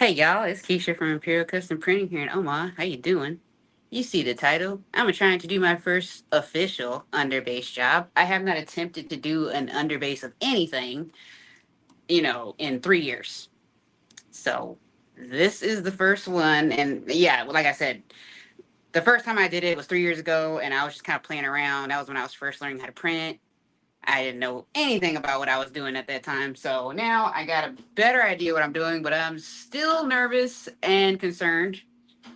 Hey y'all, it's Keisha from Imperial Custom Printing here in Omaha. How you doing? You see the title. I'm trying to do my first official underbase job. I have not attempted to do an underbase of anything, in 3 years. So this is the first one, and yeah, like I said, the first time I did it was 3 years ago, and I was just kind of playing around. That was when I was first learning how to print. I didn't know anything about what I was doing at that time. So now I got a better idea what I'm doing, but I'm still nervous and concerned.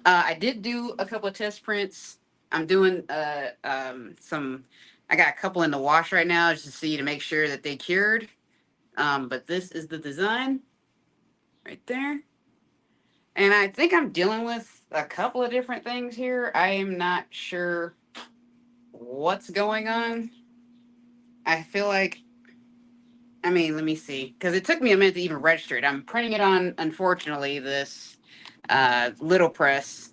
I did do a couple of test prints. I'm doing some. I got a couple in the wash right now just to see to make sure that they cured. But this is the design right there, and I think I'm dealing with a couple of different things here. I am not sure what's going on. I feel like. I mean, let me see, because it took me a minute to even register it. I'm printing it on, unfortunately, this little press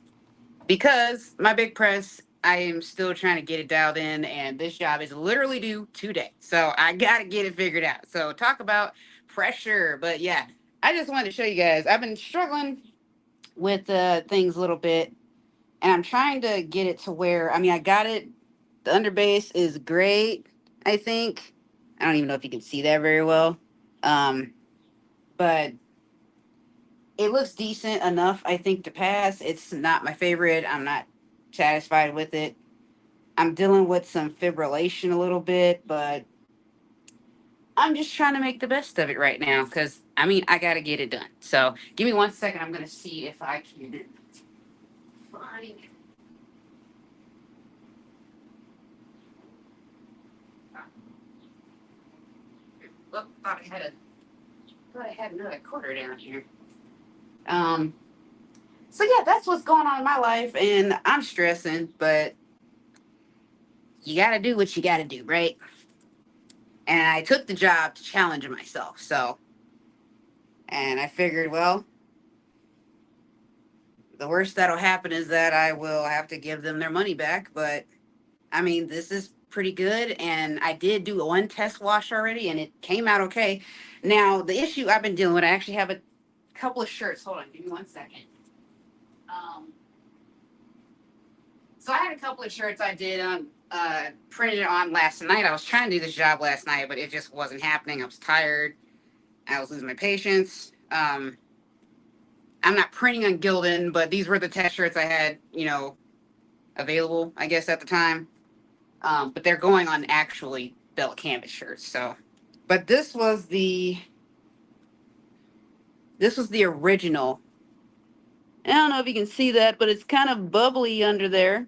because my big press, I am still trying to get it dialed in, and this job is literally due today. So I got to get it figured out. So talk about pressure. But yeah, I just wanted to show you guys. I've been struggling with things a little bit, and I'm trying to get it to where, I mean, I got it. The underbase is great, I think. I don't even know if you can see that very well. Um, but it looks decent enough, I think, to pass. It's not my favorite. I'm not satisfied with it. I'm dealing with some fibrillation a little bit, but I'm just trying to make the best of it right now because, I mean, I got to get it done. So give me 1 second. I'm going to see if I can find. Oh, thought I had another quarter down here. Um, so yeah, that's what's going on in my life, and I'm stressing, but you got to do what you got to do, right? And I took the job to challenge myself. So, and I figured, well, the worst that'll happen is that I will have to give them their money back. But I mean, this is pretty good. And I did do one test wash already and it came out okay. Now, the issue I've been dealing with, I actually have a couple of shirts. Hold on, give me 1 second. Um, so I had a couple of shirts I did printed it on last night. I was trying to do this job last night, but it just wasn't happening. I was tired. I was losing my patience. I'm not printing on Gildan, but these were the test shirts I had, available, I guess, at the time. But they're going on actually belt canvas shirts. So, but this was the original. I don't know if you can see that, but it's kind of bubbly under there,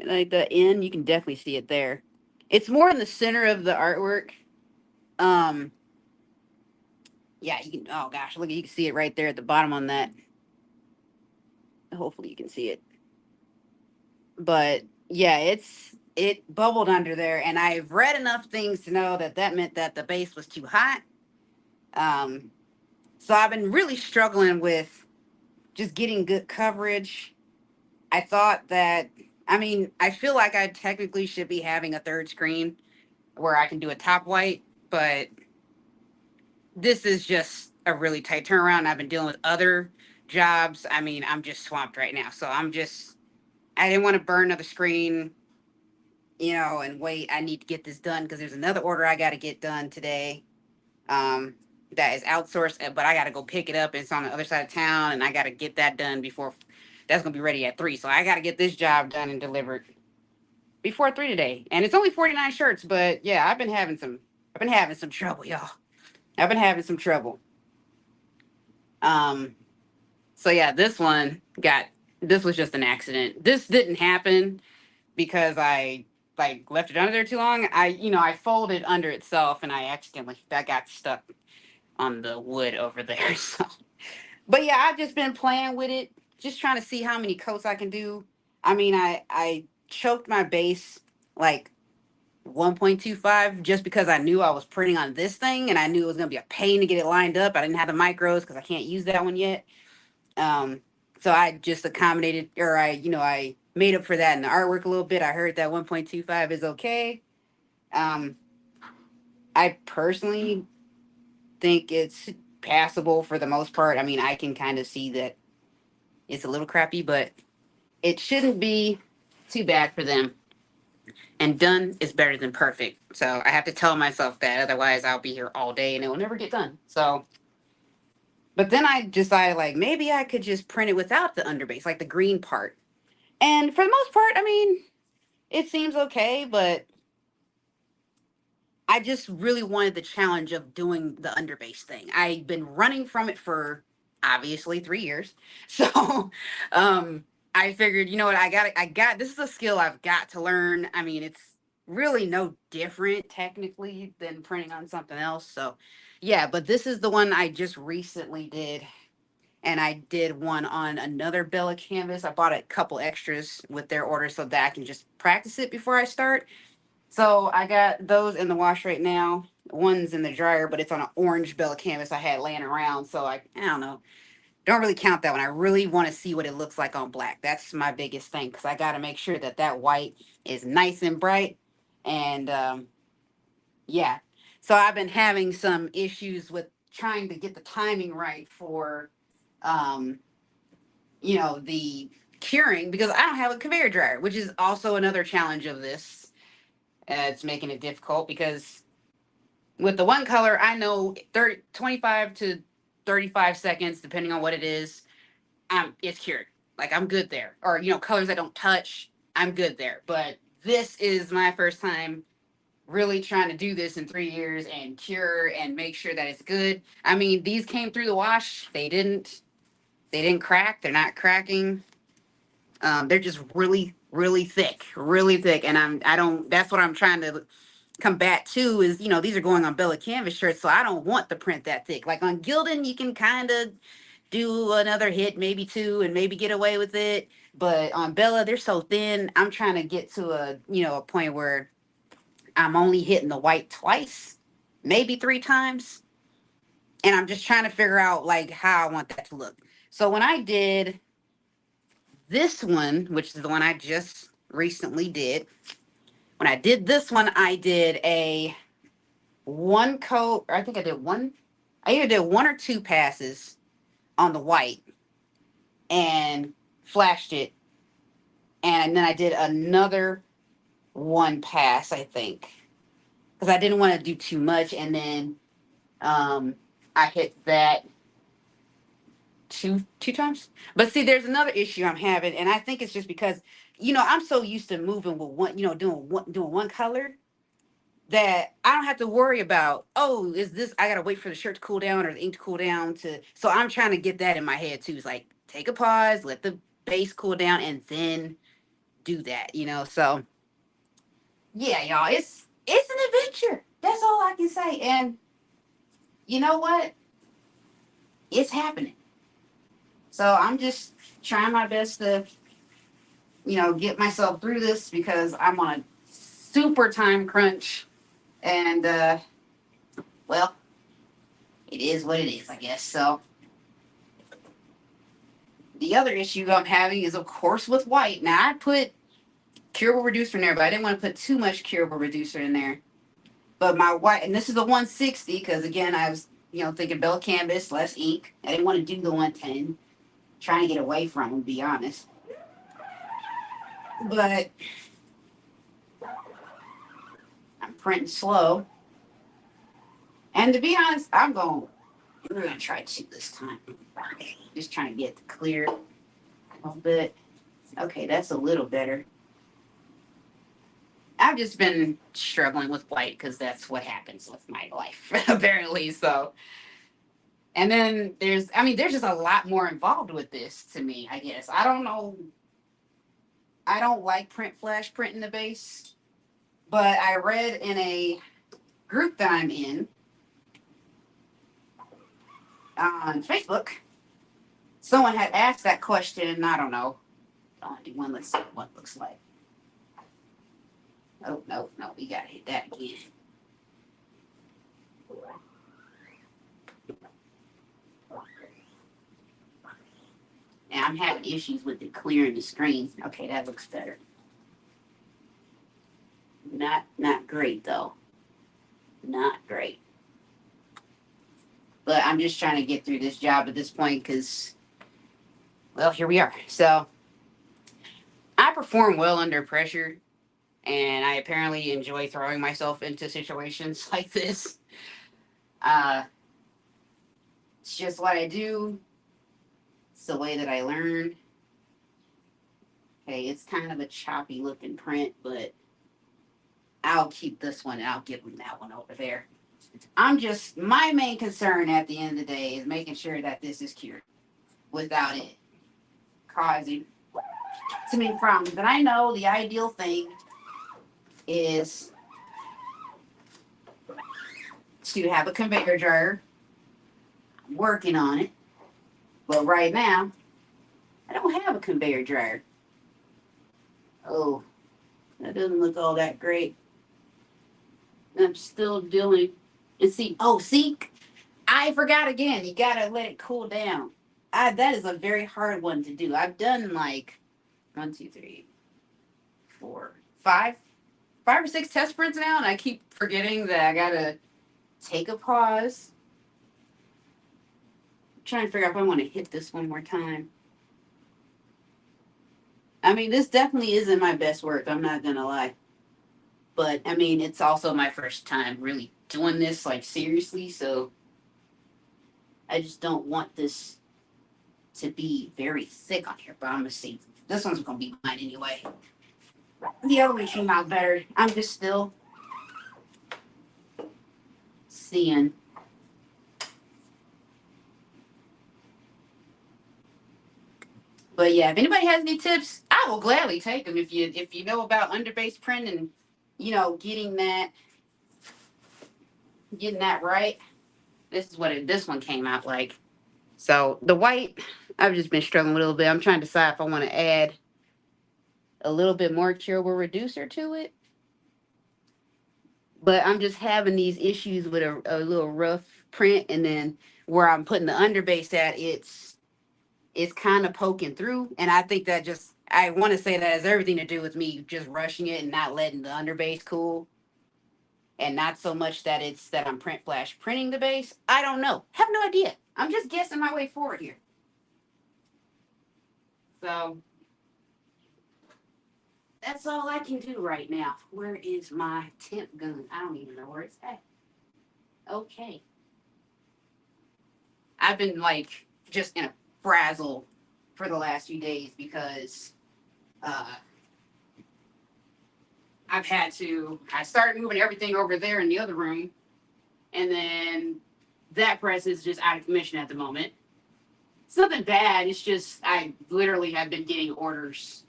like the end. You can definitely see it there. It's more in the center of the artwork. Um, yeah, you can. Oh gosh, look, you can see it right there at the bottom on that. Hopefully, you can see it. But yeah, it bubbled under there, and I've read enough things to know that that meant that the base was too hot. Um, so I've been really struggling with just getting good coverage. I thought that, I mean, I feel like I technically should be having a third screen where I can do a top white, but this is just a really tight turnaround. I've been dealing with other jobs. I mean, I'm just swamped right now. So I didn't want to burn another screen, and wait. I need to get this done because there's another order I got to get done today. Um, that is outsourced, but I got to go pick it up. It's on the other side of town, and I got to get that done before that's gonna be ready at 3. So I got to get this job done and delivered before 3 today. And it's only 49 shirts, but yeah, I've been having some trouble, y'all. I've been having some trouble. Um, so yeah, this was just an accident. This didn't happen because I like left it under there too long. I folded under itself and I accidentally that got stuck on the wood over there. So, but yeah, I've just been playing with it, just trying to see how many coats I can do. I mean, I choked my base like 1.25 just because I knew I was printing on this thing and I knew it was gonna be a pain to get it lined up. I didn't have the micros because I can't use that one yet. Um, so I just accommodated, or I made up for that in the artwork a little bit. I heard that 1.25 is okay. Um, I personally think it's passable for the most part. I mean, I can kind of see that it's a little crappy, but it shouldn't be too bad for them. And done is better than perfect. So I have to tell myself that. Otherwise, I'll be here all day and it will never get done. So, but then I decided like maybe I could just print it without the underbase, like the green part. And for the most part, I mean, it seems okay, but I just really wanted the challenge of doing the underbase thing. I've been running from it for obviously 3 years. So um I figured, you know what, I got this is a skill I've got to learn. I mean, it's really no different technically than printing on something else. So yeah, but this is the one I just recently did. And I did one on another Bella canvas. I bought a couple extras with their order so that I can just practice it before I start. So I got those in the wash right now. One's in the dryer, but it's on an orange Bella canvas I had laying around. So I don't know. Don't really count that one. I really want to see what it looks like on black. That's my biggest thing because I got to make sure that that white is nice and bright. And yeah. So I've been having some issues with trying to get the timing right for, um, the curing because I don't have a conveyor dryer, which is also another challenge of this. It's making it difficult because with the one color, I know 25 to 35 seconds, depending on what it is, it's cured. Like I'm good there. Or, colors I don't touch, I'm good there. But this is my first time really trying to do this in 3 years and cure and make sure that it's good. I mean, these came through the wash. They didn't crack. They're not cracking. They're just really, really thick. And that's what I'm trying to combat too is, these are going on Bella canvas shirts, so I don't want the print that thick. Like on Gildan, you can kind of do another hit, maybe two, and maybe get away with it. But on Bella, they're so thin. I'm trying to get to a point where I'm only hitting the white twice, maybe three times. And I'm just trying to figure out like how I want that to look. So when I did this one, which is the one I just recently did, when I did this one, I did a one coat, or I think I did one. I either did one or two passes on the white and flashed it, and then I did another one pass, I think, because I didn't want to do too much, and then I hit that two times. But see, there's another issue I'm having, and I think it's just because I'm so used to moving with one, doing one color that I don't have to worry about, oh, is this, I gotta wait for the shirt to cool down or the ink to cool down so I'm trying to get that in my head too. It's like take a pause, let the base cool down, and then do that. So yeah, y'all, it's an adventure. That's all I can say. And you know what? It's happening. So I'm just trying my best to, get myself through this because I'm on a super time crunch. And well, it is what it is, I guess. So the other issue I'm having is, of course, with white. Now, I put curable reducer in there, but I didn't want to put too much curable reducer in there. But my white, and this is the 160, because again, I was, thinking Bell canvas, less ink. I didn't want to do the 110, trying to get away from them, to be honest. But I'm printing slow. And to be honest, we're going to try two this time. Just trying to get the clear a little bit. Okay, that's a little better. I've just been struggling with white because that's what happens with my life, apparently. So, and then there's just a lot more involved with this to me, I guess. I don't know. I don't like print flash printing the base, but I read in a group that I'm in on Facebook, someone had asked that question, and I don't know. I'll do one, let's see what it looks like. Oh, no, we gotta hit that again. Now I'm having issues with it clearing the screen. Okay, that looks better. Not great though. Not great. But I'm just trying to get through this job at this point because, well, here we are. So I perform well under pressure, and I apparently enjoy throwing myself into situations like this. Uh, it's just what I do. It's the way that I learn. Okay, it's kind of a choppy looking print, but I'll keep this one and I'll give them that one over there. My main concern at the end of the day is making sure that this is cured without it causing too many problems. But I know the ideal thing is to have a conveyor dryer. I'm working on it. But right now, I don't have a conveyor dryer. Oh, that doesn't look all that great. I'm still doing, and see, I forgot again. You gotta let it cool down. That is a very hard one to do. I've done like one, two, three, four, five or six test prints now, and I keep forgetting that I gotta take a pause. I'm trying to figure out if I want to hit this one more time. I mean, this definitely isn't my best work. I'm not gonna lie, but I mean, it's also my first time really doing this like seriously, so I just don't want this to be very thick on here. But I'm gonna see. This one's gonna be mine anyway. The other one came out better. I'm just still seeing. But yeah, if anybody has any tips, I will gladly take them. If you know about underbase print and getting that right, this is what this one came out like. So the white, I've just been struggling with a little bit. I'm trying to decide if I want to add a little bit more curable reducer to it. But I'm just having these issues with a little rough print, and then where I'm putting the underbase at, it's kind of poking through, and I think that just I want to say that has everything to do with me just rushing it and not letting the underbase cool, and not so much that it's that I'm print flash printing the base. I don't know, have no idea. I'm just guessing my way forward here. So that's all I can do right now. Where is my temp gun? I don't even know where it's at. Okay, I've been like just in a frazzle for the last few days because uh, I started moving everything over there in the other room, and then that press is just out of commission at the moment. It's nothing bad. It's just I literally have been getting orders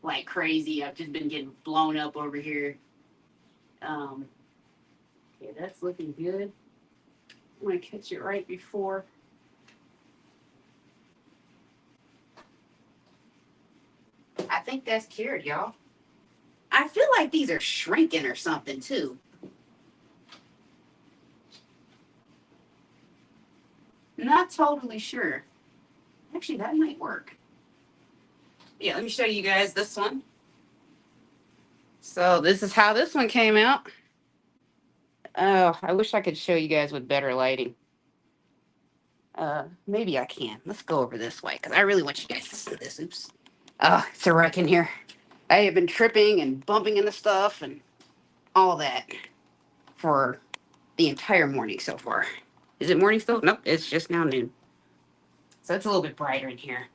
like crazy. I've just been getting blown up over here. Um, okay, that's looking good. I'm gonna catch it right before. I think that's cured, y'all. I feel like these are shrinking or something too. Not totally sure. Actually, that might work. Yeah, let me show you guys this one. So this is how this one came out. Oh, I wish I could show you guys with better lighting. Maybe I can. Let's go over this way because I really want you guys to see this. Oops. Oh, it's a wreck in here. I have been tripping and bumping into stuff and all that for the entire morning so far. Is it morning still? Nope, it's just now noon. So it's a little bit brighter in here.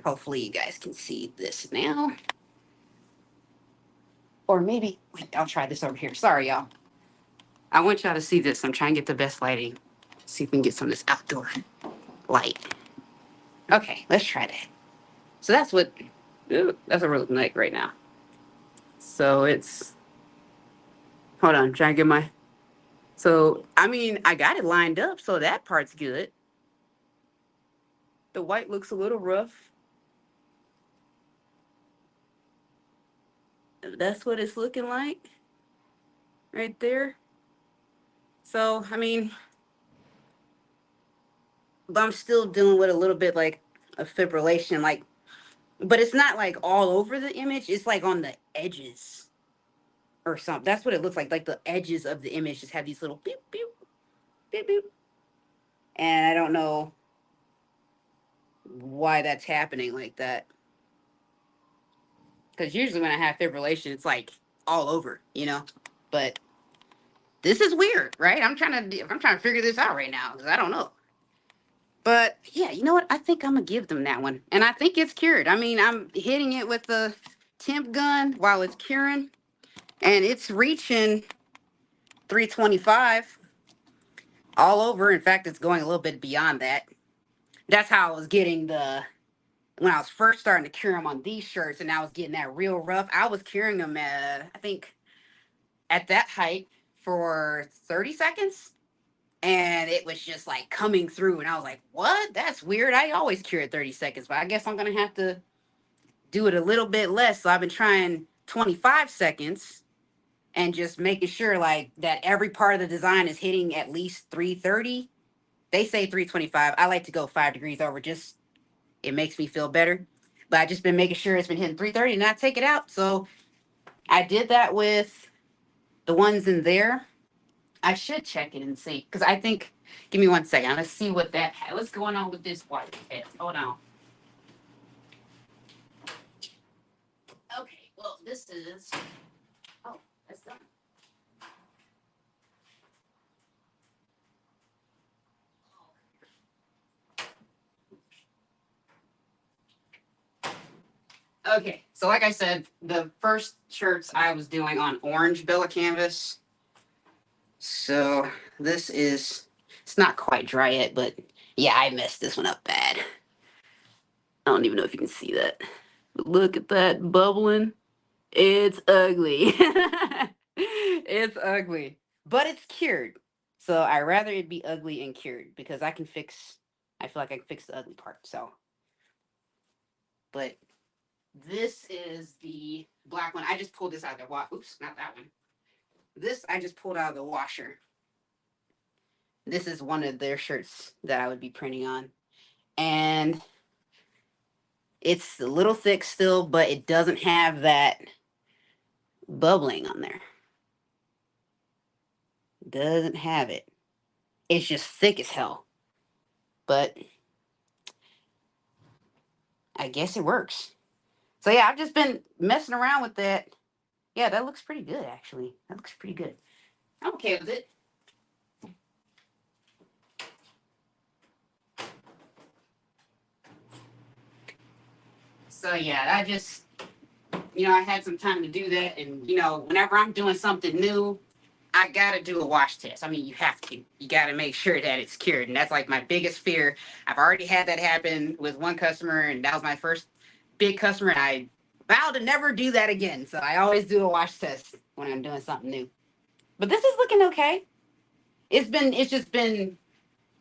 Hopefully you guys can see this now. Or maybe, wait, I'll try this over here. Sorry, y'all. I want y'all to see this. I'm trying to get the best lighting. See if we can get some of this outdoor light. Okay, let's try that. So that's what, ooh, that's what we're looking like right now. So it's, hold on, trying to get my, so, I mean, I got it lined up, so that part's good. The white looks a little rough. That's what it's looking like right there. So, I mean, but I'm still dealing with a little bit like a fibrillation, like, but it's not like all over the image. It's like on the edges or something. That's what it looks like. Like the edges of the image just have these little beep, beep, beep, beep. And I don't know why that's happening like that. Because usually when I have fibrillation, it's like all over, you know. But this is weird, right? I'm trying to figure this out right now because I don't know. But yeah, you know what? I think I'm gonna give them that one, and I think it's cured. I mean, I'm hitting it with the temp gun while it's curing, and it's reaching 325 all over. In fact, it's going a little bit beyond that. That's how I was getting the when I was first starting to cure them on these shirts, and I was getting that real rough. I was curing them at I think at that height for 30 seconds. And it was just like coming through, and I was like, "What? That's weird. I always cure at 30 seconds, but I guess I'm gonna have to do it a little bit less." So I've been trying 25 seconds and just making sure like that every part of the design is hitting at least 330. They say 325. I like to go 5 degrees over, just it makes me feel better. But I just been making sure it's been hitting 330 and not take it out. So I did that with the ones in there. I should check it and see because I think. Give me 1 second. Let's see what's going on with this white test. Hold on. Okay. Well, this is. Oh, that's done. Okay. So, like I said, the first shirts I was doing on orange Bella canvas. So this is. It's not quite dry yet, but yeah, I messed this one up bad. I don't even know if you can see that. But look at that bubbling. It's ugly. It's ugly. But it's cured. So I rather it be ugly and cured because I feel like I can fix the ugly part. So but this is the black one. I just pulled this out of the oops, not that one. This I just pulled out of the washer. This is one of their shirts that I would be printing on. And it's a little thick still, but it doesn't have that bubbling on there. Doesn't have it. It's just thick as hell. But I guess it works. So yeah, I've just been messing around with that. Yeah, that looks pretty good actually. That looks pretty good. I'm okay with it. So yeah, I just I had some time to do that, and whenever I'm doing something new, I gotta do a wash test. I mean, you have to. You gotta make sure that it's cured, and that's like my biggest fear. I've already had that happen with one customer, and that was my first big customer, and I vowed to never do that again. So I always do a wash test when I'm doing something new. But this is looking okay. It's just been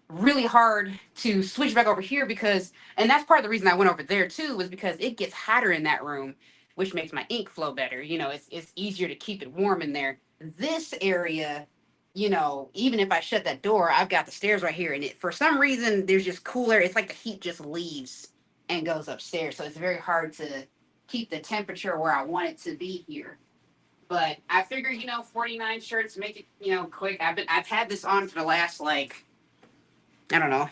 really hard to switch back over here because, and that's part of the reason I went over there too, was because it gets hotter in that room, which makes my ink flow better. It's easier to keep it warm in there. This area, even if I shut that door, I've got the stairs right here, and it for some reason there's just cooler. It's like the heat just leaves and goes upstairs, so it's very hard to keep the temperature where I want it to be here. But I figured, 49 shirts, make it, quick. I've had this on for the last like I don't know,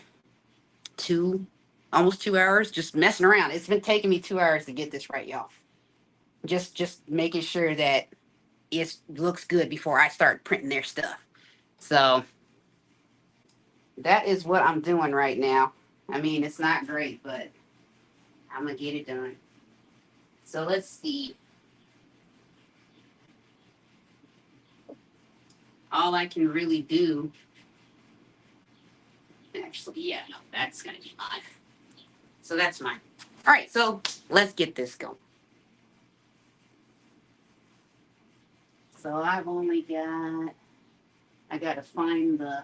almost 2 hours, just messing around. It's been taking me 2 hours to get this right, y'all. Just making sure that it looks good before I start printing their stuff. So that is what I'm doing right now. I mean, it's not great, but I'm gonna get it done. So let's see. All I can really do, actually, yeah, no, that's gonna be mine. So that's mine. All right, so let's get this going. So I gotta find the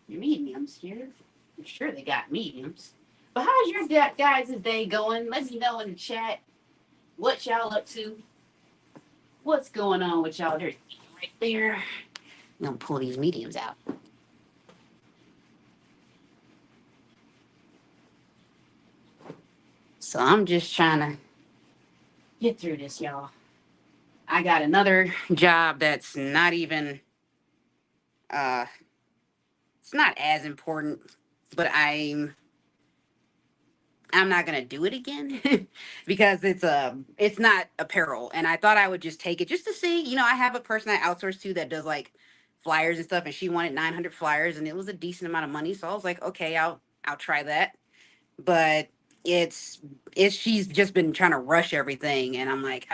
mediums here. I'm sure they got mediums. But how's your guys' day going? Let me know in the chat what y'all up to. What's going on with y'all? There's right there. I'm gonna pull these mediums out. So I'm just trying to get through this, y'all. I got another job that's not even It's not as important, but I'm not gonna do it again because it's not apparel, and I thought I would just take it just to see. I have a person I outsource to that does like flyers and stuff, and she wanted 900 flyers, and it was a decent amount of money, so I was like, okay, I'll try that. But it's it's she's just been trying to rush everything, and I'm like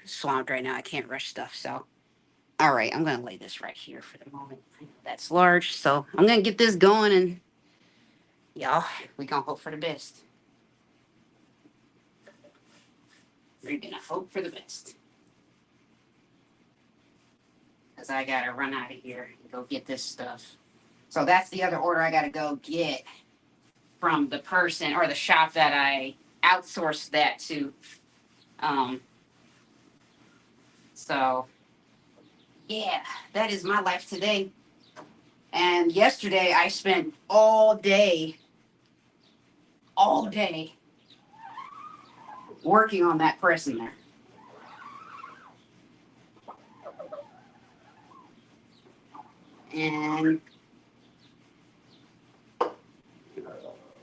swamped right now. I can't rush stuff, so. All right, I'm gonna lay this right here for the moment. I know that's large, so I'm gonna get this going, and y'all, we gonna hope for the best. We're gonna hope for the best. Because I gotta run out of here and go get this stuff. So that's the other order I gotta go get from the person or the shop that I outsourced that to. Um, so yeah, that is my life today. And yesterday I spent all day working on that press in there. And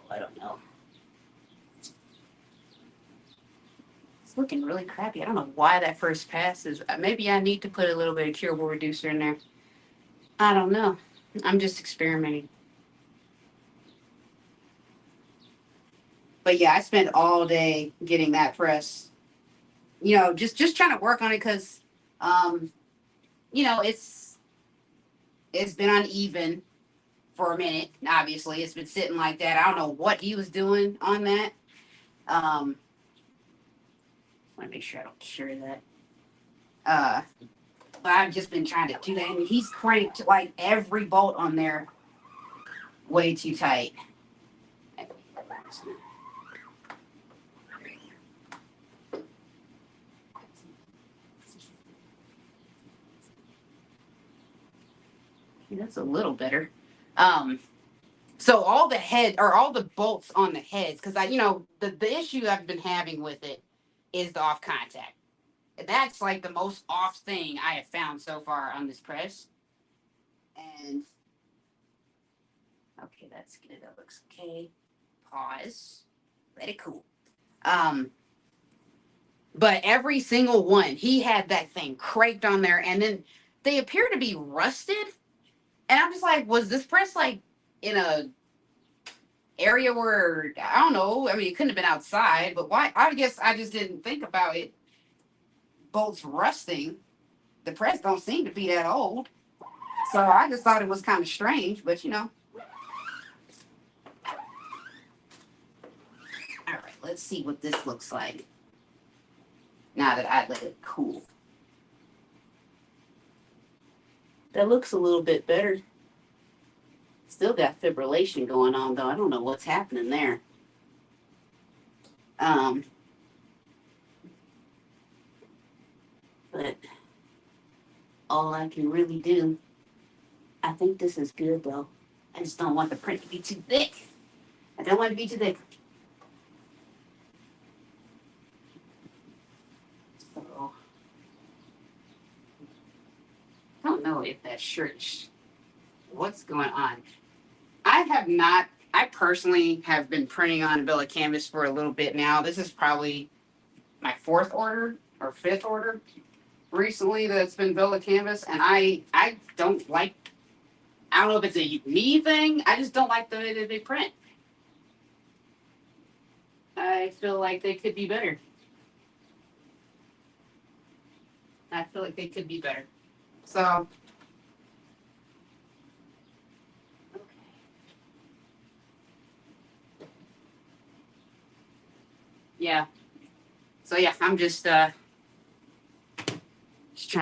I don't know. It's looking really crappy. I don't know why that first pass is. Maybe I need to put a little bit of curable reducer in there. I don't know. I'm just experimenting. But yeah, I spent all day getting that press. Just trying to work on it because, um, it's been uneven for a minute. Obviously, it's been sitting like that. I don't know what he was doing on that. Um, want to make sure I don't cure that. Uh, but I've just been trying to do that, and he's cranked like every bolt on there way too tight. That's a little better. Um, so all the bolts on the heads, because the issue I've been having with it is the off contact. That's like the most off thing I have found so far on this press. And okay, that's good. That looks okay. Pause. Let it cool. Um, but every single one, he had that thing cranked on there, and then they appear to be rusted. And I'm just like, was this press like in a area where I don't know? I mean, it couldn't have been outside, but why? I guess I just didn't think about it. Bolts rusting. The press don't seem to be that old, so I just thought it was kind of strange. But all right, let's see what this looks like now that I let it cool. That looks a little bit better. Still got fibrillation going on though. I don't know what's happening there. Um, but all I can really do, I think this is good though. I just don't want the print to be too thick. I don't want it to be too thick. So I don't know if that shirt. What's going on? I have not. I personally have been printing on a bill of canvas for a little bit now. This is probably my fourth order or fifth order recently that's been bill of canvas, and I don't like. I don't know if it's a me thing. I just don't like the way that they print. I feel like they could be better. I feel like they could be better. So yeah. So yeah, I'm just trying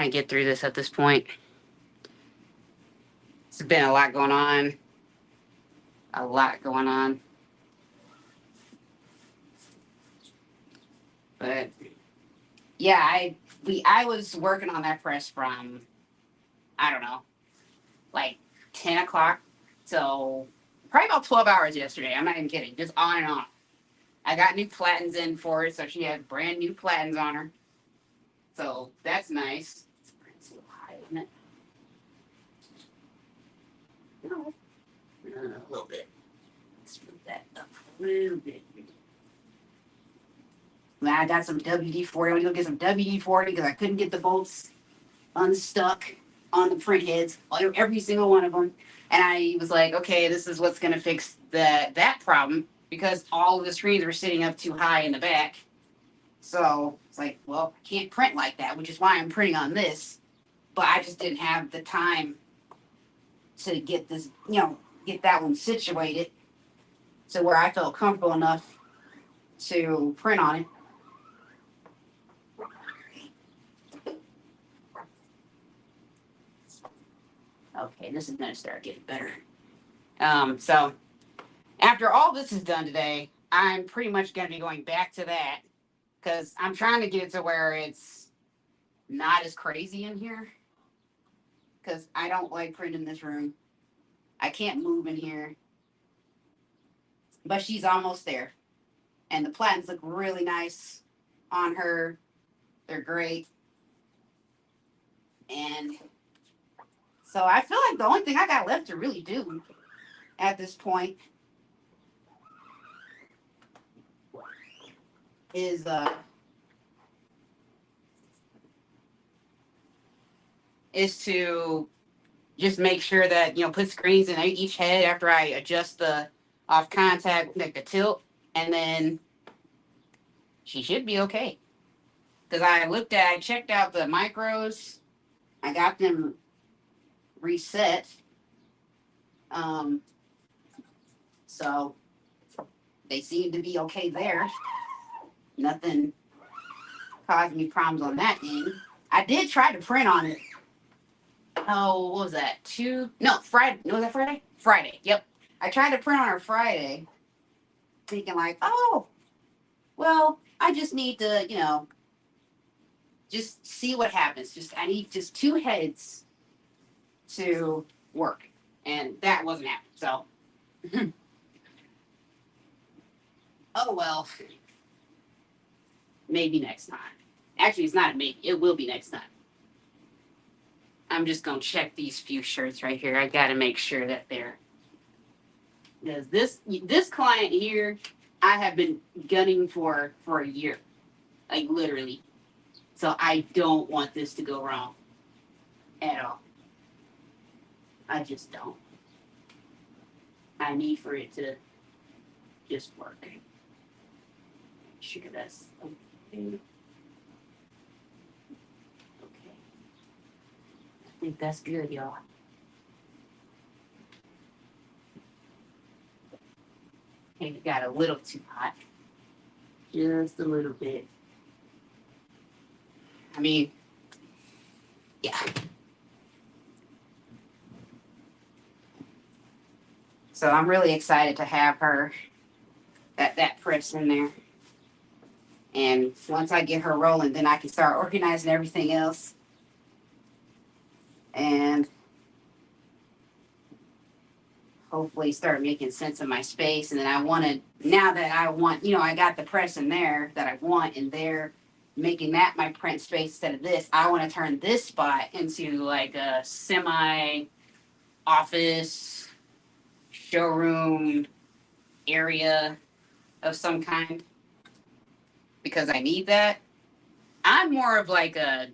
to get through this at this point. It's been a lot going on. A lot going on. But yeah, I was working on that press from I don't know, like 10 o'clock till probably about 12 hours yesterday. I'm not even kidding. Just on and on. I got new platens in for it, so she had brand new platens on her. So that's nice. It's a little high, isn't it? little bit. I got some WD-40. I went to go get some WD-40 because I couldn't get the bolts unstuck on the print heads, every single one of them. And I was like, okay, this is what's going to fix that problem because all of the screens were sitting up too high in the back. So it's like, well, I can't print like that, which is why I'm printing on this. But I just didn't have the time to get this, get that one situated to where I felt comfortable enough to print on it. Okay, this is gonna start getting better. So after all this is done today, I'm pretty much gonna be going back to that because I'm trying to get it to where it's not as crazy in here. Because I don't like printing in this room. I can't move in here. But she's almost there. And the platens look really nice on her. They're great. And so I feel like the only thing I got left to really do at this point is to just make sure that put screens in each head after I adjust the off contact, like the tilt, and then she should be okay. Because I checked out the micros, I got them reset. So they seem to be okay there. Nothing caused me problems on that end. I did try to print on it. Oh, what was that? Friday. No, was that Friday? Friday. Yep. I tried to print on her Friday, thinking like, oh, well, I just need to, just see what happens. I need just two heads to work, and that wasn't happening. So, oh well, maybe next time. Actually, it's not a maybe. It will be next time. I'm just gonna check these few shirts right here. I gotta make sure that they're because this client here, I have been gunning for a year, like literally. So I don't want this to go wrong at all. I just don't. I need for it to just work. Make sure that's okay. Okay. I think that's good, y'all. Okay, it got a little too hot. Just a little bit. I mean, yeah. So I'm really excited to have her that press in there. And once I get her rolling, then I can start organizing everything else. And hopefully start making sense of my space. And then I got the press in there that I want in there, making that my print space instead of this. I want to turn this spot into like a semi office showroom area of some kind because I need that. I'm more of like a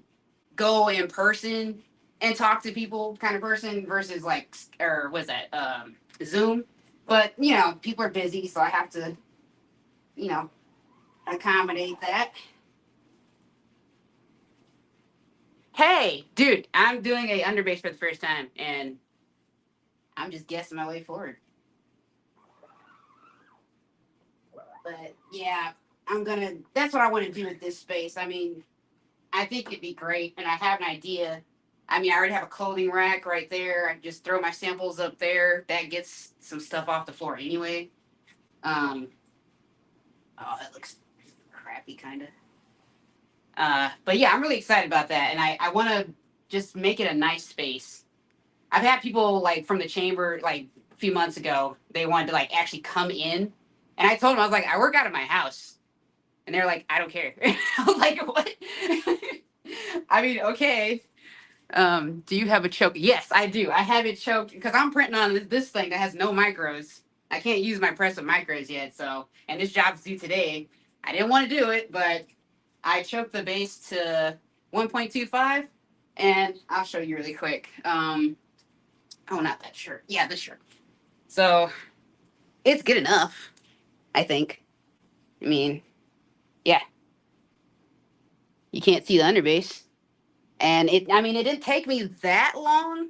go in person and talk to people kind of person versus like, or was that Zoom? But people are busy, so I have to accommodate that. Hey, dude, I'm doing a underbase for the first time, and I'm just guessing my way forward. But yeah, that's what I want to do with this space. I mean, I think it'd be great, and I have an idea. I mean, I already have a clothing rack right there. I just throw my samples up there. That gets some stuff off the floor anyway. Um, oh, that looks crappy, kind of. But yeah, I'm really excited about that, and I want to just make it a nice space. I've had people like from the chamber like a few months ago. They wanted to like actually come in, and I told them I was like, I work out of my house, and they're like, I don't care. I was like, what? I mean, okay. Do you have a choke? Yes, I do. I have it choked because I'm printing on this thing that has no micros. I can't use my press with micros yet. So, and this job's due today. I didn't want to do it, but I choked the base to 1.25, and I'll show you really quick. Oh, not that shirt. Yeah, this shirt. So it's good enough, I think. I mean, yeah, you can't see the underbase. And I mean, it didn't take me that long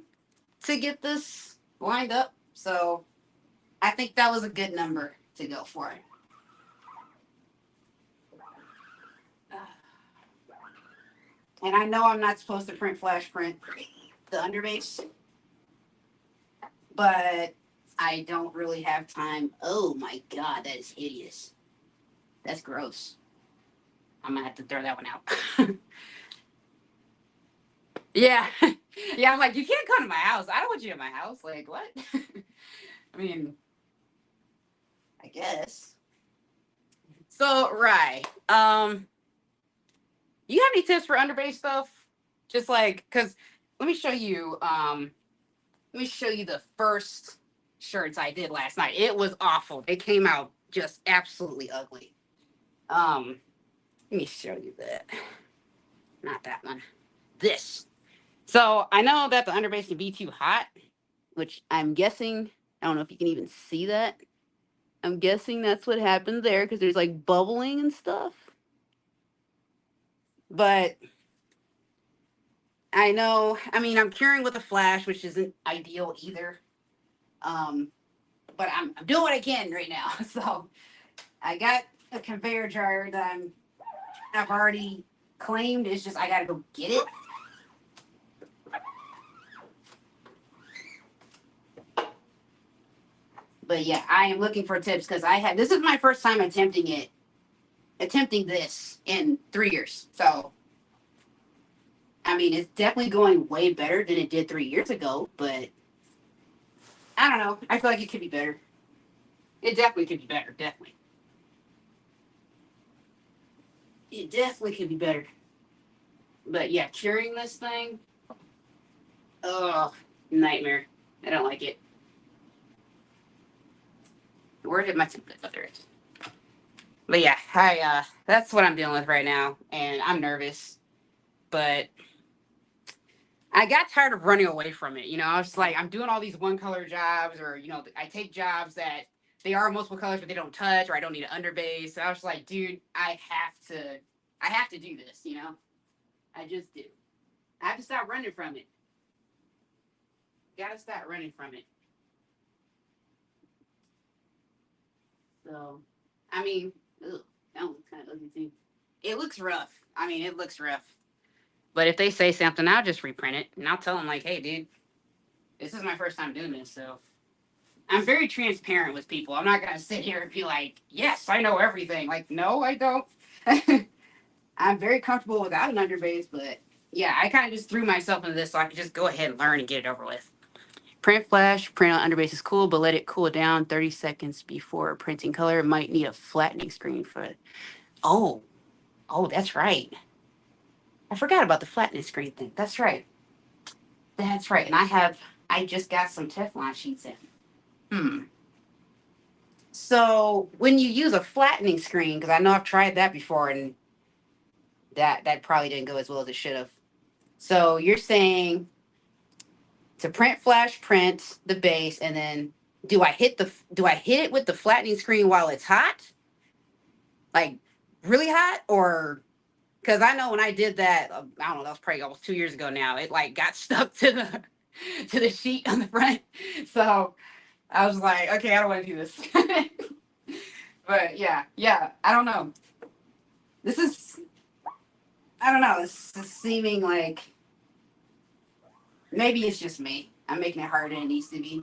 to get this lined up. So I think that was a good number to go for. And I know I'm not supposed to flash print the underbase, but I don't really have time. Oh my God, that is hideous. That's gross. I'm gonna have to throw that one out. Yeah. Yeah, I'm like, you can't come to my house. I don't want you in my house. Like, what? I mean, I guess. So, right. You have any tips for underbase stuff? Just like, cause let me show you. Let me show you the first shirts I did last night. It was awful. They came out just absolutely ugly. Let me show you that. Not that one. This. So I know that the underbase can be too hot, which I'm guessing. I don't know if you can even see that. I'm guessing that's what happened there because there's like bubbling and stuff. But I know, I mean, I'm curing with a flash, which isn't ideal either. Um, but I'm doing what I can right now. So I got a conveyor dryer that I've already claimed. It's just I gotta go get it. But yeah, I am looking for tips because this is my first time attempting this in 3 years. So I mean, it's definitely going way better than it did 3 years ago, but I don't know. I feel like it could be better. It definitely could be better. Definitely. It definitely could be better. But yeah, curing this thing, oh, nightmare. I don't like it. Where did my template go? There it is. But yeah, that's what I'm dealing with right now, and I'm nervous. But I got tired of running away from it. I was like, I'm doing all these one color jobs, or I take jobs that they are multiple colors, but they don't touch, or I don't need an underbase. So I was like, dude, I have to do this. I just do. I have to stop running from it. Gotta stop running from it. So, I mean, ugh, that one's kind of ugly too. It looks rough. I mean, it looks rough. But if they say something, I'll just reprint it and I'll tell them like, hey, dude, this is my first time doing this, so I'm very transparent with people. I'm not gonna sit here and be like, yes, I know everything. Like, no, I don't. I'm very comfortable without an underbase, but yeah, I kind of just threw myself into this so I could just go ahead and learn and get it over with. Print flash, print on underbase is cool, but let it cool down 30 seconds before printing color. Might need a flattening screen for it. Oh, oh, that's right. I forgot about the flattening screen thing. That's right. That's right. And I just got some Teflon sheets in. Hmm. So when you use a flattening screen, because I know I've tried that before, and that probably didn't go as well as it should have. So you're saying to print the base, and then do I hit it with the flattening screen while it's hot, like really hot, or because I know when I did that, I don't know, that was probably almost 2 years ago now. It like got stuck to the sheet on the front, so I was like, okay, I don't want to do this. But yeah, I don't know. This is I don't know. This is seeming like maybe it's just me. I'm making it harder than it needs to be.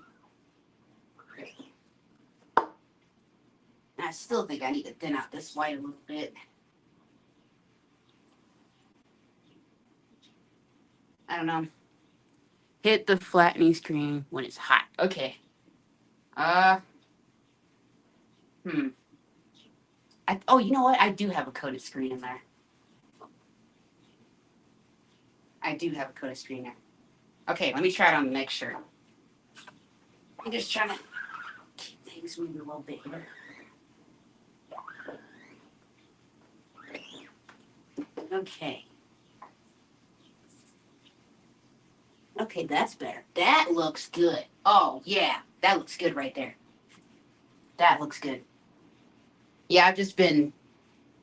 And I still think I need to thin out this white a little bit. I don't know. Hit the flattening screen when it's hot. Okay. Uh, hmm. Oh, you know what? I do have a coated screen in there. I do have a coated screen there. Okay, let me try it on the next shirt. I'm just trying to keep things Everything's moving a little bit here. Okay. Okay, that's better. That looks good. Oh, yeah. That looks good right there. That looks good. Yeah, I've just been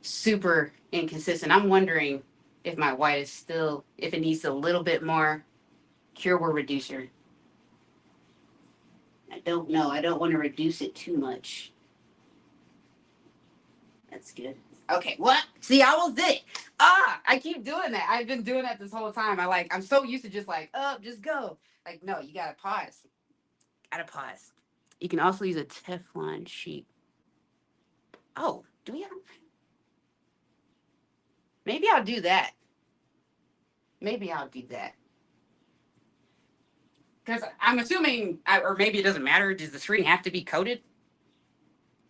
super inconsistent. I'm wondering if my white is still, if it needs a little bit more cure word reducer. I don't know. I don't want to reduce it too much. That's good. Okay, what? See, I almost did it. I keep doing that. I've been doing that this whole time. I'm so used to just just go. Like, no, you gotta pause. Gotta pause. You can also use a Teflon sheet. Oh, do we have? Maybe I'll do that. Maybe I'll do that. Because I'm assuming, or maybe it doesn't matter. Does the screen have to be coated?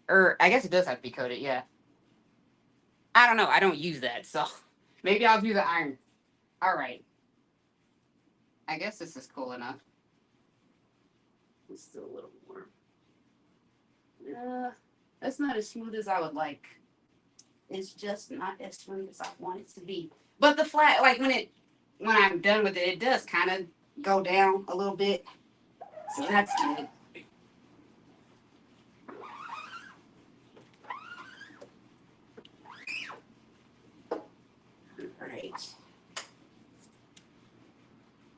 Or I guess it does have to be coated. Yeah. I don't know. I don't use that, so maybe I'll do the iron. All right. I guess this is cool enough. It's still a little warm. That's not as smooth as I would like. It's just not as smooth as I want it to be. But the flat, like when I'm done with it, it does kind of go down a little bit. So that's good. All right.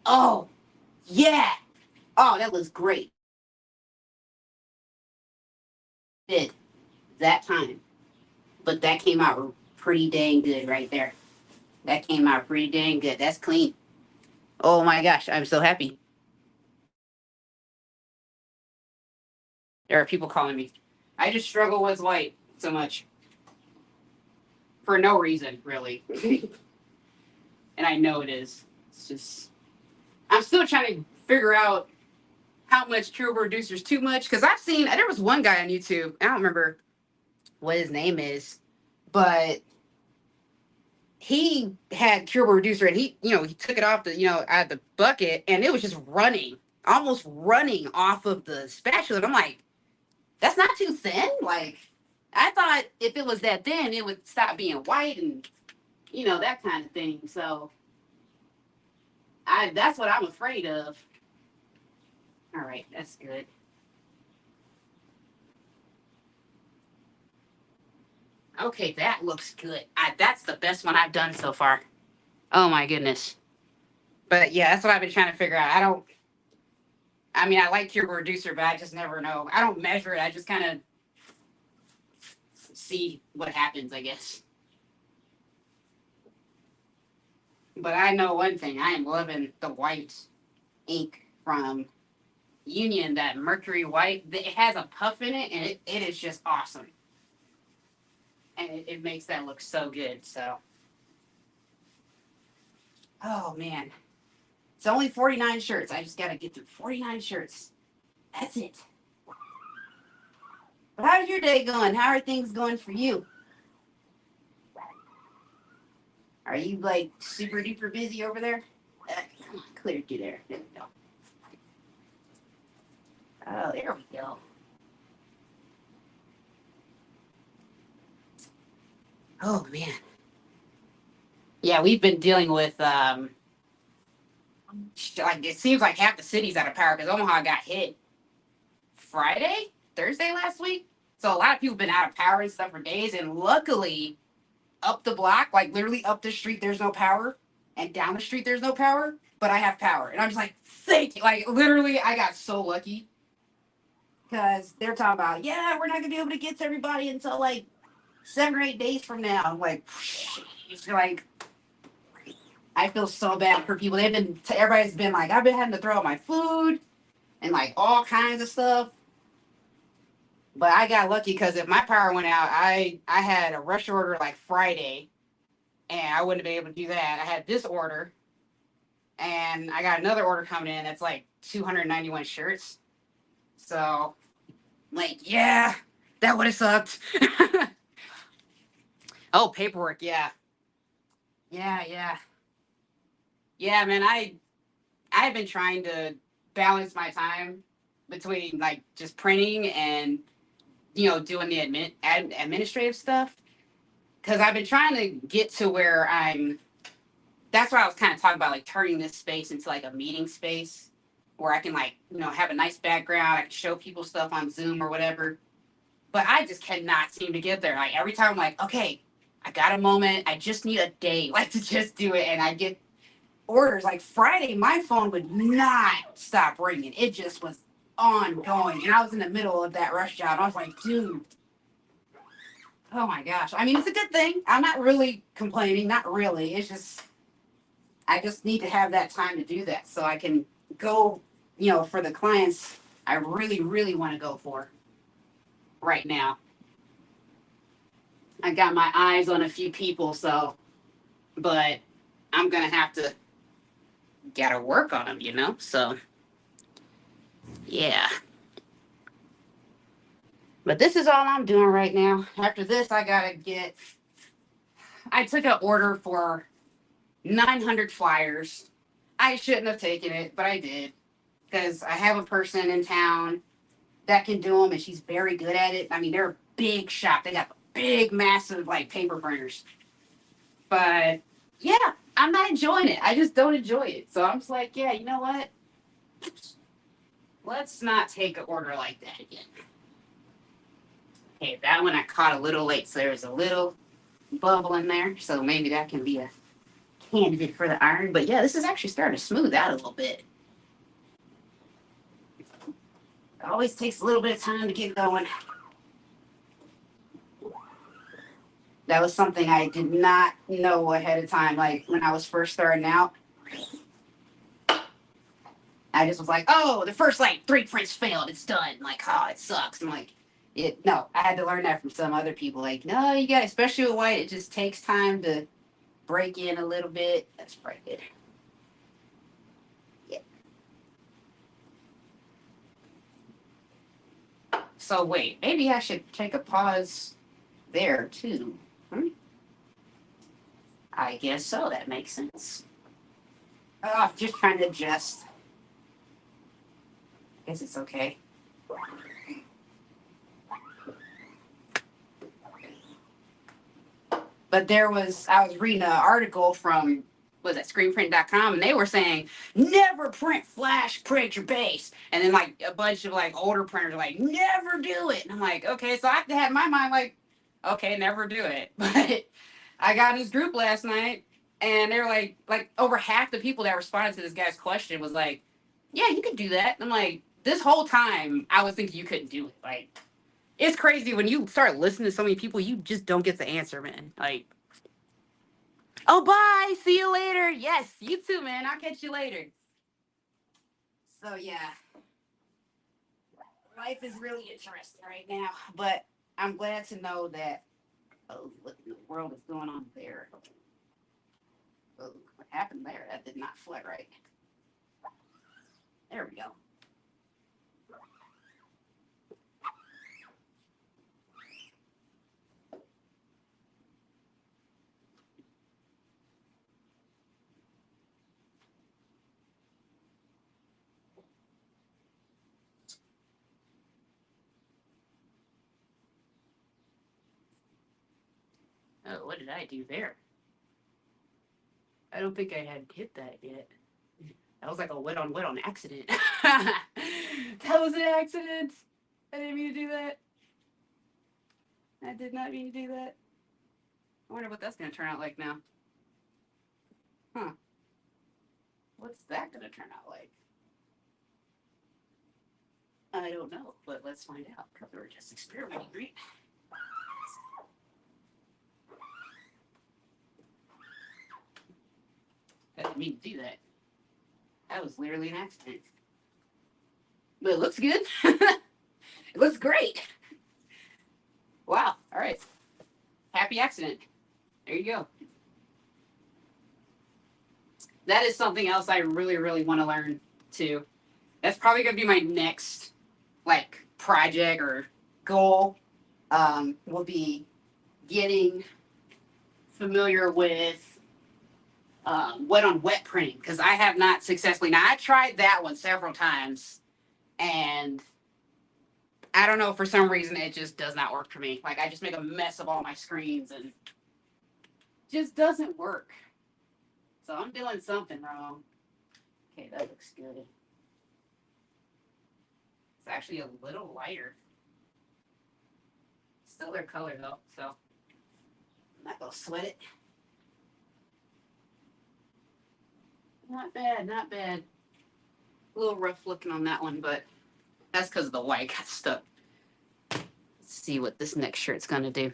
Oh, yeah. Oh, that looks great. Did that time. But that came out pretty dang good right there. That came out pretty dang good. That's clean. Oh my gosh, I'm so happy. There are people calling me. I just struggle with white so much. For no reason, really. And I know it is. It's just I'm still trying to figure out how much cure reducer is too much. Because I've seen there was one guy on YouTube, I don't remember what his name is, but he had curable reducer and he took it off out of the bucket and it was just running, almost running off of the spatula. And I'm like, that's not too thin. Like, I thought if it was that thin, it would stop being white and that kind of thing. So that's what I'm afraid of. All right, that's good. Okay, that looks good. That's the best one I've done so far. Oh my goodness. But yeah, that's what I've been trying to figure out. I mean, I like Cure Reducer, but I just never know. I don't measure it. I just kind of see what happens, I guess. But I know one thing. I am loving the white ink from Union, that Mercury White. It has a puff in it, and it is just awesome. And it makes that look so good. So, oh man. It's only 49 shirts. I just got to get through 49 shirts. That's it. But how's your day going? How are things going for you? Are you like super duper busy over there? Cleared you there. There we go. Oh, there we go. Oh man. Yeah, we've been dealing with like it seems like half the city's out of power because Omaha got hit Thursday last week. So a lot of people have been out of power and stuff for days. And luckily, up the block, like literally up the street, there's no power, and down the street there's no power. But I have power, and I'm just like, thank you. Like literally, I got so lucky because they're talking about, yeah, we're not gonna be able to get to everybody until like 7 or 8 days from now. I'm like, it's like I feel so bad for people. Everybody's been like, I've been having to throw out my food and like all kinds of stuff. But I got lucky because if my power went out, I had a rush order like Friday, and I wouldn't have been able to do that. I had this order, and I got another order coming in that's like 291 shirts. So, like, yeah, that would have sucked. Oh, paperwork, yeah, yeah. Yeah, man, I have been trying to balance my time between like just printing and doing the administrative stuff. Because I've been trying to get to where I'm. That's why I was kind of talking about like turning this space into like a meeting space where I can like have a nice background. I can show people stuff on Zoom or whatever. But I just cannot seem to get there. Like every time I'm like, okay, I got a moment. I just need a day like to just do it, and I get orders. Like Friday, my phone would not stop ringing. It just was ongoing, and I was in the middle of that rush job. I was like, dude, oh my gosh. I mean, it's a good thing. I'm not really complaining. Not really. It's just I just need to have that time to do that so I can go, for the clients I really, really want to go for right now. I got my eyes on a few people, but I'm going to have to gotta work on them. So, yeah. But this is all I'm doing right now. After this, I took an order for 900 flyers. I shouldn't have taken it, but I did because I have a person in town that can do them, and she's very good at it. I mean, they're a big shop. They got big, massive, like, paper printers. But, yeah, I'm not enjoying it. I just don't enjoy it. So I'm just like, yeah, you know what? Let's not take an order like that again. Okay, that one I caught a little late, so there's a little bubble in there. So maybe that can be a candidate for the iron. But, yeah, this is actually starting to smooth out a little bit. It always takes a little bit of time to get going. That was something I did not know ahead of time. Like when I was first starting out, I just was like, oh, the first like 3 prints failed. It's done. Like, oh, it sucks. I'm like, no, I had to learn that from some other people. Like, no, you got, especially with white, it just takes time to break in a little bit. That's pretty good. Yeah. So wait, maybe I should take a pause there too. I guess so. That makes sense. Oh, just trying to adjust. I guess it's okay. But I was reading an article from, was it screenprint.com, and they were saying, never print your base. And then like a bunch of like older printers are like, never do it. And I'm like, okay, so I have to have my mind like, okay, never do it. But I got in this group last night, and they were like over half the people that responded to this guy's question was like, yeah, you could do that. And I'm like, this whole time I was thinking you couldn't do it. Like, it's crazy when you start listening to so many people, you just don't get the answer, man. Like, oh, bye. See you later. Yes, you too, man. I'll catch you later. So, yeah, life is really interesting right now, but I'm glad to know that, oh, what in the world is going on there? Oh, what happened there? That did not flood right. There we go. Oh, what did I do there? I don't think I had hit that yet. That was like a wet on accident. That was an accident. I didn't mean to do that. I did not mean to do that. I wonder what that's going to turn out like now. Huh. What's that going to turn out like? I don't know, but let's find out because we're just experimenting, right? I didn't mean to do that. That was literally an accident. But it looks good. It looks great. Wow. All right. Happy accident. There you go. That is something else I really, really want to learn too. That's probably going to be my next like project or goal. Will be getting familiar with wet on wet printing because I have not successfully. Now I tried that one several times, and I don't know, for some reason it just does not work for me. Like I just make a mess of all my screens and it just doesn't work. So I'm doing something wrong. Okay, that looks good. It's actually a little lighter. Still their color though, so I'm not gonna sweat it. Not bad, not bad. A little rough looking on that one, but that's because the white got stuck. Let's see what this next shirt's gonna do.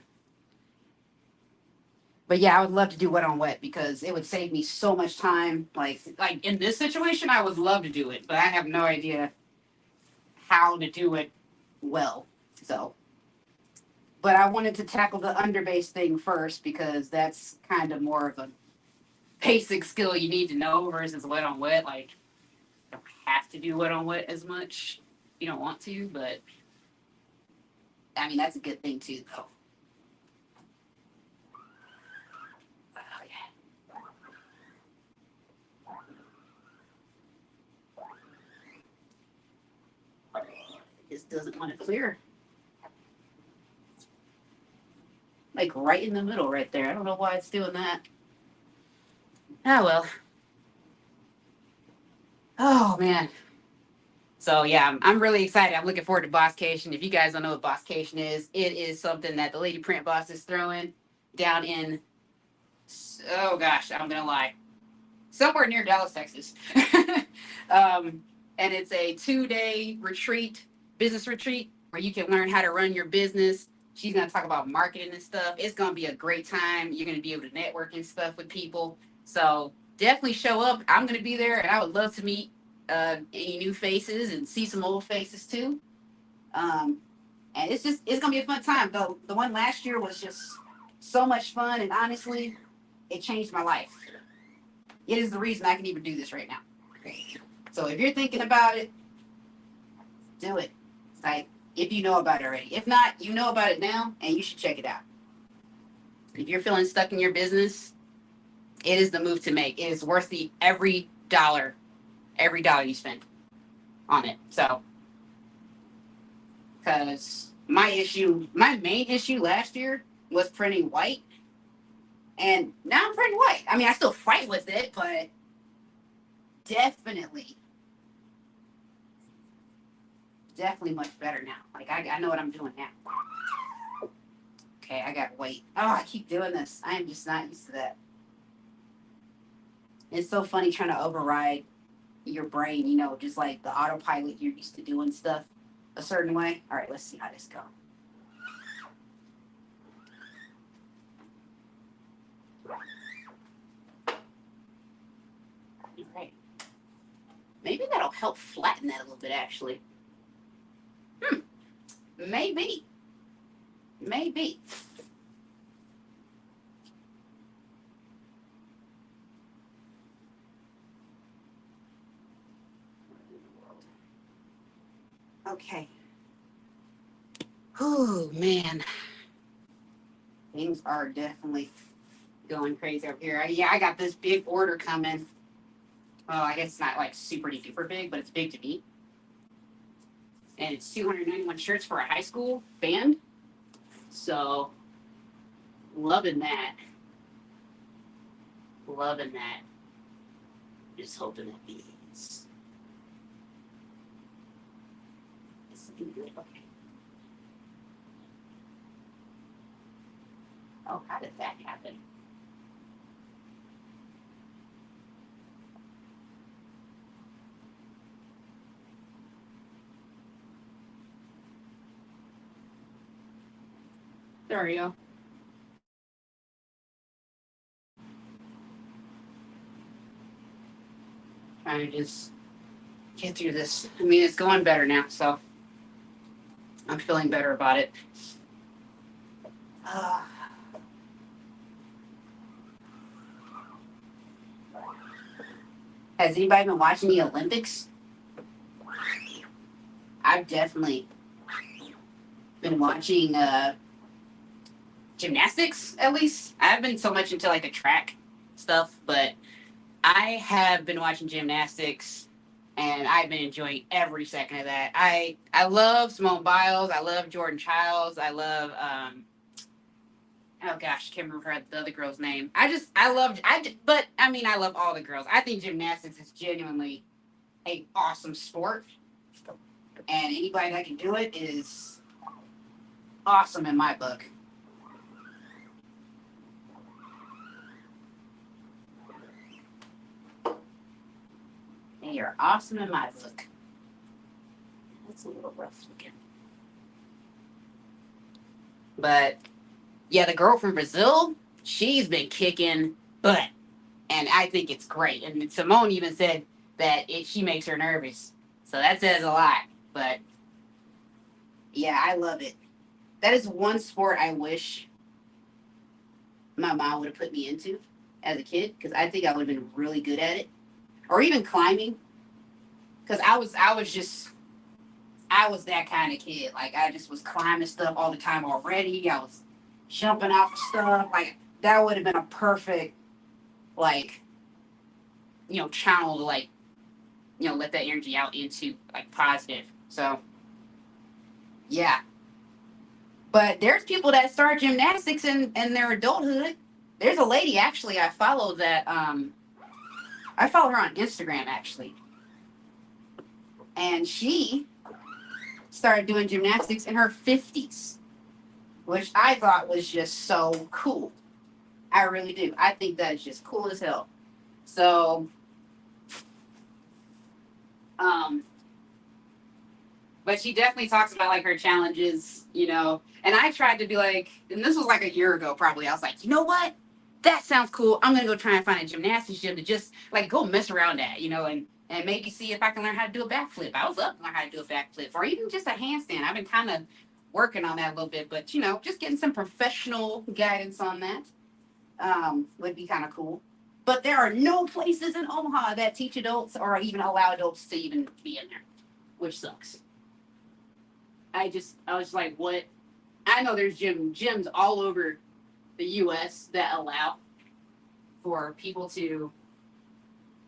But yeah, I would love to do wet on wet because it would save me so much time. Like in this situation, I would love to do it, but I have no idea how to do it well. So, but I wanted to tackle the underbase thing first because that's kind of more of a basic skill you need to know versus wet on wet. Like, you don't have to do wet on wet as much. You don't want to, but I mean that's a good thing too, though. Oh yeah. It just doesn't want to clear. Like right in the middle, right there. I don't know why it's doing that. Oh well. Oh man. So yeah, I'm really excited. I'm looking forward to Bosscation. If you guys don't know what Bosscation is, it is something that the Lady Print Boss is throwing down in, oh gosh, I'm gonna lie, somewhere near Dallas, Texas. um, and it's a 2-day retreat, business retreat, where you can learn how to run your business. She's gonna talk about marketing and stuff. It's gonna be a great time. You're gonna be able to network and stuff with people. So definitely show up. I'm gonna be there, and I would love to meet any new faces and see some old faces too. Um, and it's gonna be a fun time. The one last year was just so much fun, and honestly, it changed my life. It is the reason I can even do this right now. So if you're thinking about it, do it. Like if you know about it already. If not, you know about it now, and you should check it out. If you're feeling stuck in your business, it is the move to make. It is worth the every dollar you spend on it. So, because my main issue last year was printing white, and now I'm printing white. I mean, I still fight with it, but definitely, definitely much better now. Like I know what I'm doing now. Okay, I got white. Oh, I keep doing this. I am just not used to that. It's so funny trying to override your brain, just like the autopilot you're used to doing stuff a certain way. All right, let's see how this goes. All right. Maybe that'll help flatten that a little bit, actually. Maybe. Maybe. Okay. Oh, man. Things are definitely going crazy up here. Yeah, I got this big order coming. Well, I guess it's not like super duper big, but it's big to me. And it's 291 shirts for a high school band. So, loving that. Loving that. Just hoping that these. It's looking good. Okay. Oh, how did that happen? There we go. Trying to just get through this. I mean, it's going better now, so I'm feeling better about it. Uh, has anybody been watching the Olympics? I've definitely been watching gymnastics, at least. I haven't been so much into like the track stuff, but I have been watching gymnastics, and I've been enjoying every second of that. I love Simone Biles. I love Jordan Childs. I love oh gosh, I can't remember the other girl's name. But I mean, I love all the girls. I think gymnastics is genuinely a awesome sport, and anybody that can do it is awesome in my book. They are awesome in my book. That's a little rough looking. But yeah, the girl from Brazil, she's been kicking butt. And I think it's great. And Simone even said that she makes her nervous. So that says a lot. But yeah, I love it. That is one sport I wish my mom would have put me into as a kid, because I think I would have been really good at it. Or even climbing, because I was that kind of kid. Like, I just was climbing stuff all the time already. I was jumping off stuff. Like, that would have been a perfect, like, channel to, like, let that energy out into, like, positive. So, yeah. But there's people that start gymnastics in their adulthood. There's a lady, actually, I follow that, I follow her on Instagram, actually. And she started doing gymnastics in her 50s, which I thought was just so cool. I really do. I think that is just cool as hell. So, but she definitely talks about like her challenges, And I tried to be like, and this was like a year ago probably. I was like, you know what? That sounds cool. I'm gonna go try and find a gymnastics gym to just like go mess around at, and maybe see if I can learn how to do a backflip. I was up to learn how to do a backflip, or even just a handstand. I've been kind of working on that a little bit, but just getting some professional guidance on that would be kind of cool. But there are no places in Omaha that teach adults or even allow adults to even be in there, which sucks. I was like, what? I know there's gyms all over the U.S. that allow for people to,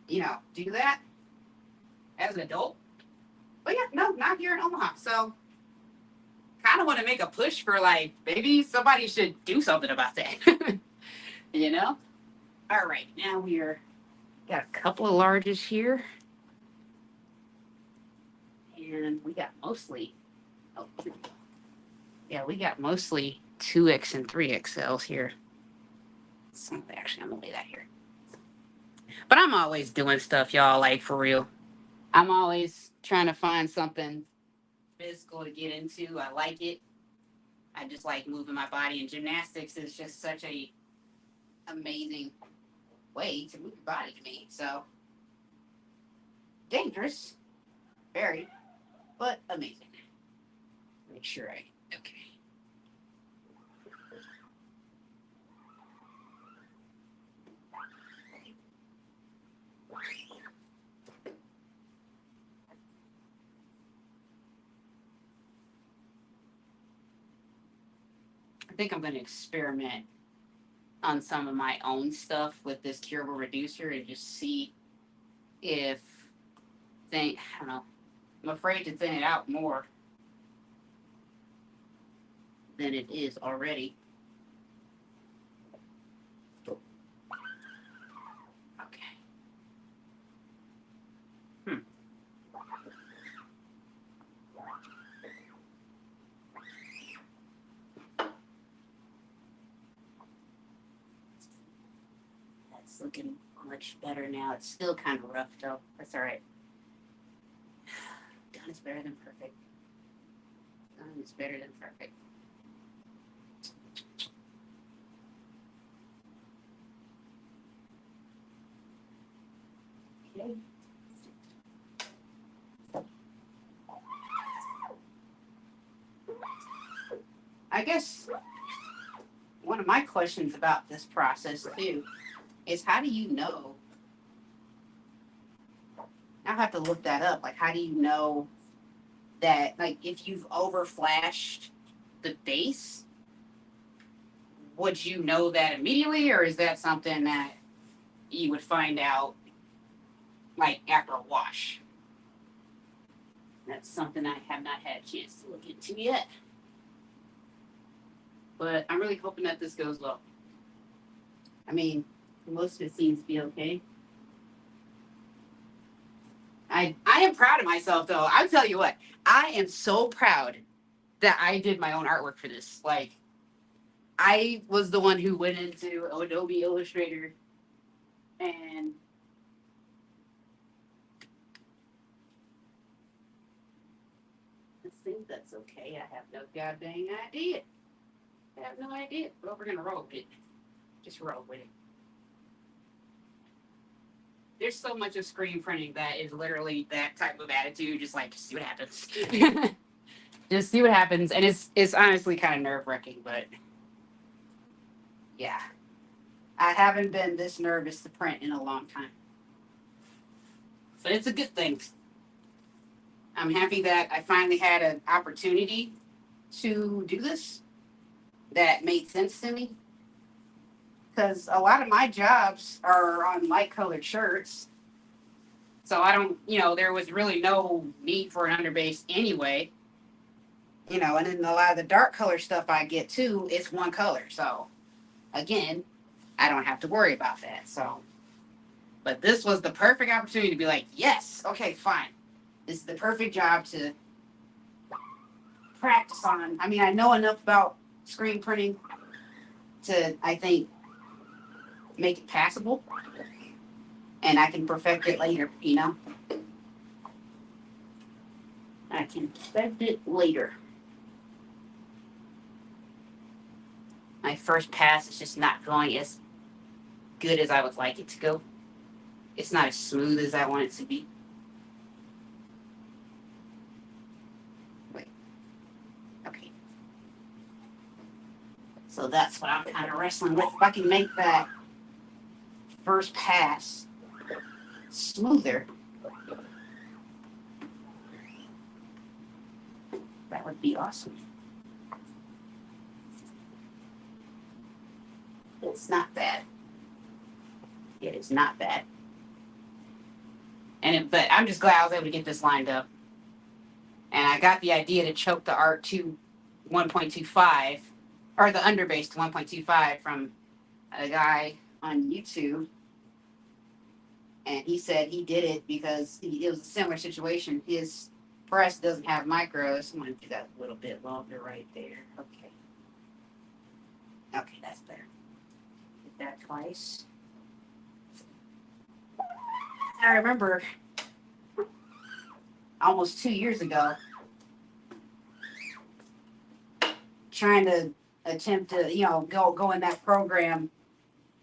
do that as an adult. But yeah, no, not here in Omaha. So kind of want to make a push for like maybe somebody should do something about that. you know? All right, now got a couple of larges here. And we got mostly oh, yeah, we got mostly 2X and 3XLs here. Actually, I'm gonna lay that here. But I'm always doing stuff, y'all, like for real. I'm always trying to find something physical to get into. I like it. I just like moving my body, and gymnastics is just such a amazing way to move your body to me. So dangerous, very, but amazing. Make sure okay. I think I'm going to experiment on some of my own stuff with this curable reducer and just see if I don't know. I'm afraid to thin it out more than it is already. Okay. That's looking much better now. It's still kind of rough though. That's all right. Done is better than perfect. Done is better than perfect. Okay. I guess one of my questions about this process too is how do you know? I'll have to look that up. Like, how do you know that, like, if you've overflashed the base, would you know that immediately, or is that something that you would find out, like, after a wash? That's something I have not had a chance to look into yet. But I'm really hoping that this goes well. I mean, most of it seems to be okay. I am proud of myself though. I'll tell you what, I am so proud that I did my own artwork for this. Like, I was the one who went into Adobe Illustrator and I think that's okay. I have no goddamn idea. I have no idea. But we're gonna roll with it. Just roll with it. There's so much of screen printing that is literally that type of attitude. Just like, just see what happens. Just see what happens, and it's honestly kind of nerve wracking, but yeah, I haven't been this nervous to print in a long time. But it's a good thing. I'm happy that I finally had an opportunity to do this that made sense to me. Because a lot of my jobs are on light colored shirts. So I don't, there was really no need for an underbase anyway. And then a lot of the dark color stuff I get too, it's one color. So again, I don't have to worry about that. So, but this was the perfect opportunity to be like, yes, okay, fine. This is the perfect job to practice on. I mean, I know enough about screen printing to, I think, make it passable. And I can perfect it later, I can perfect it later. My first pass is just not going as good as I would like it to go. It's not as smooth as I want it to be. Wait. Okay. So that's what I'm kind of wrestling with. If I can make that first pass smoother, that would be awesome. It's not bad. It is not bad. But I'm just glad I was able to get this lined up. And I got the idea to choke the art to 1.25, or the underbase to 1.25 from a guy on YouTube. And he said he did it because it was a similar situation. His press doesn't have micros. I'm going to do that a little bit longer right there. Okay. Okay, that's better. Hit that twice. I remember almost 2 years ago trying to attempt to, go in that program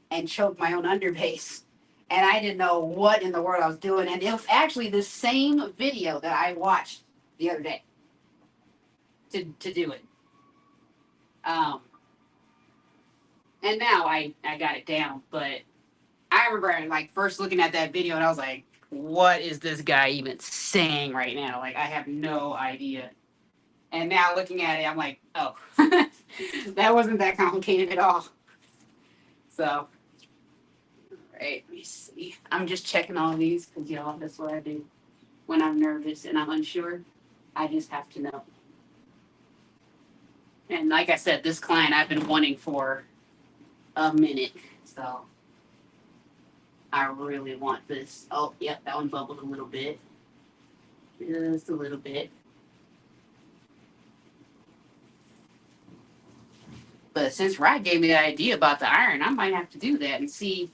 and choke my own underbase. And I didn't know what in the world I was doing. And it was actually the same video that I watched the other day to do it. And now I got it down. But I remember like first looking at that video and I was like, what is this guy even saying right now? Like, I have no idea. And now looking at it, I'm like, oh, that wasn't that complicated at all. So, all right, let me see. I'm just checking all of these because, that's what I do when I'm nervous and I'm unsure. I just have to know. And like I said, this client I've been wanting for a minute. So, I really want this. Oh, yep, that one bubbled a little bit. Just a little bit. But since Rod gave me the idea about the iron, I might have to do that and see.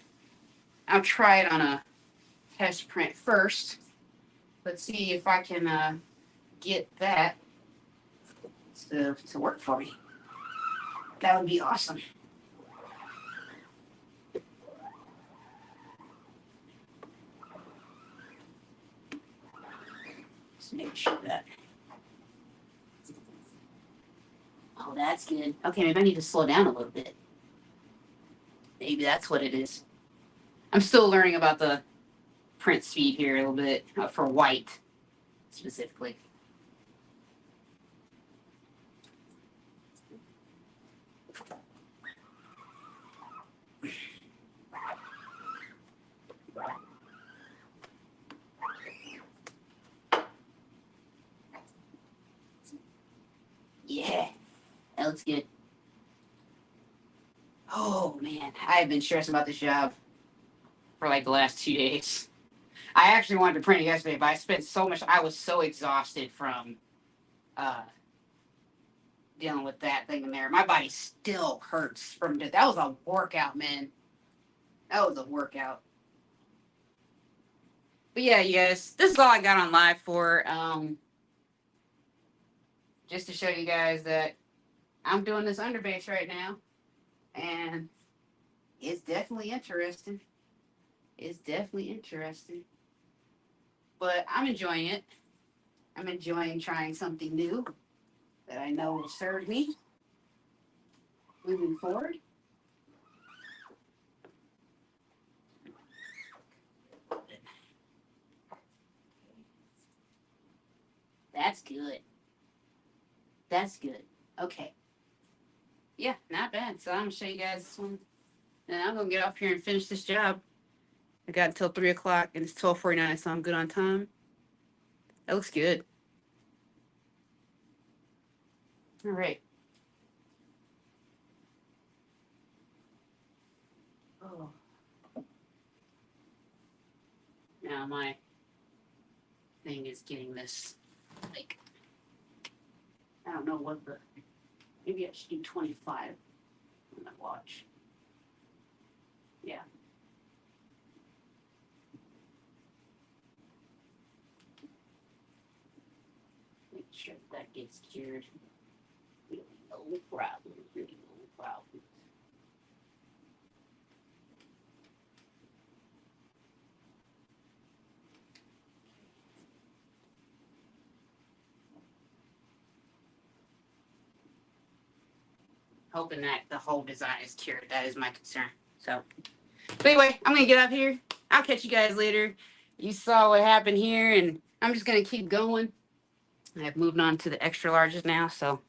I'll try it on a test print first. Let's see if I can get that to work for me. That would be awesome. Let's make sure that. Oh, that's good. Okay, maybe I need to slow down a little bit. Maybe that's what it is. I'm still learning about the print speed here a little bit for white specifically. That looks good. Oh man, I've been stressing about this job for like the last 2 days. I actually wanted to print it yesterday, but I spent so much. I was so exhausted from uh, dealing with that thing in there. My body still hurts from that. That was a workout, man. That was a workout. But yeah, yes, this is all I got on live for. Just to show you guys that I'm doing this underbase right now, and it's definitely interesting. It's definitely interesting. But I'm enjoying it. I'm enjoying trying something new that I know will serve me moving forward. That's good. That's good. Okay. Yeah, not bad. So I'm gonna show you guys this one. And I'm gonna get off here and finish this job. I got until 3 o'clock and it's 12:49, so I'm good on time. That looks good. All right. Oh. Now my thing is getting this, like, I don't know what the, maybe I should do 25 on my watch. Yeah. Make sure that gets cured. Really no problem. Really no problem. Hoping that the whole design is cured. That is my concern. So, but anyway, I'm gonna get up here. I'll catch you guys later. You saw what happened here, and I'm just gonna keep going. I've moved on to the extra larges now, so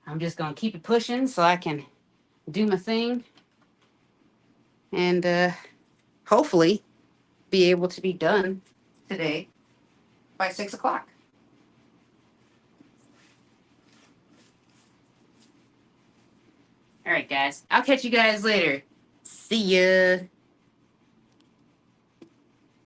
I'm just gonna keep it pushing so I can do my thing, and hopefully be able to be done today by 6 o'clock. All right, guys. I'll catch you guys later. See ya.